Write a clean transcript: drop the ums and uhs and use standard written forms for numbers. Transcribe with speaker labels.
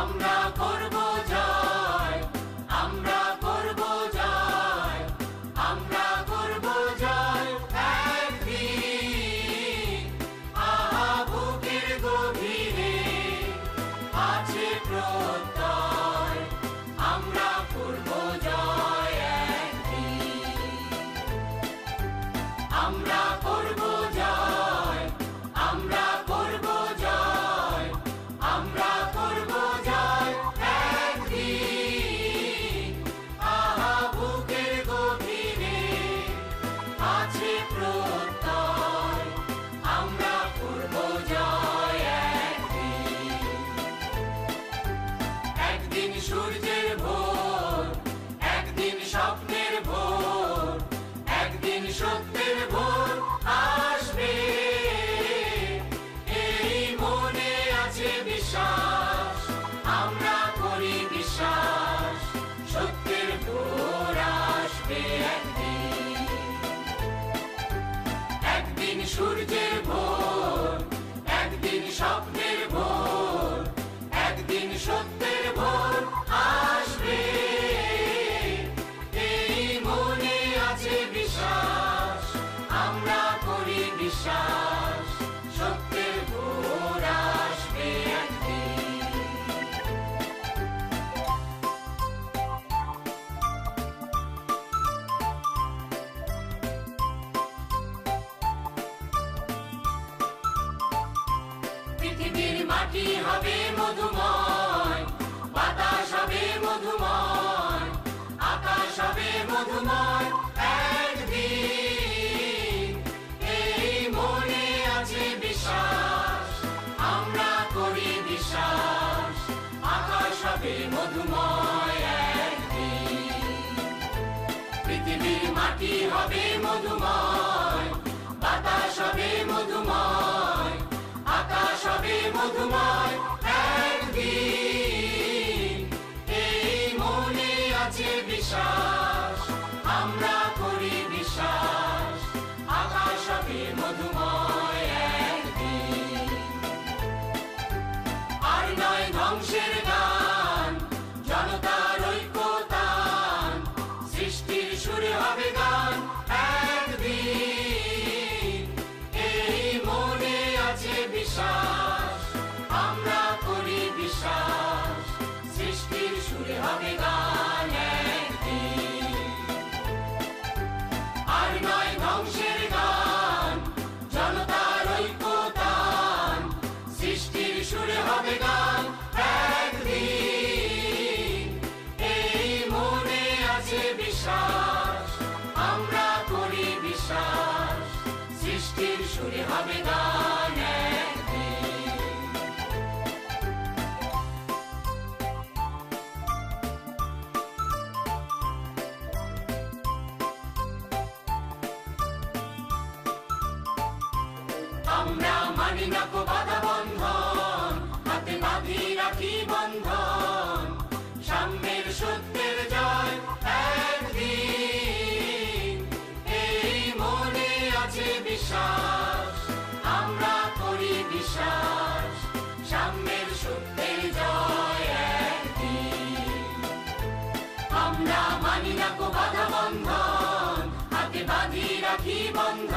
Speaker 1: আমরা করব জয়, আমরা করব জয়, আমরা করব জয় একদিন। আহা বুকের গভীরে আছে প্রত্যয়, আমরা করব জয় একদিন। আমরা করব জয়, আমরা করব জয়, আমরা করব জয় একদিন। আহা বুকের গভীরে আছে প্রত্যয়, আমরা করব জয় একদিন। একদিন সূর্যের ভোর, একদিন স্বপ্নের ভোর, একদিন সত্যের ভোর আসবে। এই মনে আছে বিশ্বাস, আমরা করি বিশ্বাস, সত্যের ভোর আসবে একদিন। একদিন সূর্যের ভোর, একদিন স্বপ্নের ভোর, একদিন সত্যের ভোর আসবে। এই মনে আছে বিশ্বাস, আমরা করি বিশ্বাস, সত্যের ভোর আসবে একদিন। পৃথিবীর মাটি হবে মধুময়, বাতাস হবে মধুময়, আকাশ হবে মধুময় একদিন। এই মনে আছে বিশ্বাস, আমরা করি বিশ্বাস, আকাশ হবে মধুময় একদিন। পৃথিবীর মাটি হবে মধুময়, বাতাস হবে মধুময়, আকাশ হবে মধুময় একদিন। এই মনে আছে বিশ্বাস, আমরা করি বিশ্বাস, আকাশ হবে মধুময় একদিন। আর নয় ধ্বংসের গান, জনতার ঐক্যতান, সৃষ্টির সুরে হবে গান একদিন। এই মনে আছে বিশ্বাস, আমরা করি বিশ্বাস, সৃষ্টির সুরে হবে গান একদিন। আর নয় ধ্বংসের গান, জনতার ঐক্যতান, সৃষ্টির সুরে হবে গান একদিন। এই মনে আছে বিশ্বাস, আমরা করি বিশ্বাস, সৃষ্টির সুরে হবে গান একদিন। আমরা মানি না কো বাধা বন্ধন, হাতে বাঁধি রাখি বন্ধন, সাম্যের সত্যের জয় একদিন। এই মনে আছে বিশ্বাস, আমরা করি বিশ্বাস, সাম্যের সত্যের জয় একদিন। আমরা মানি না কো বাধা বন্ধন, হাতে বাঁধি রাখি বন্ধন,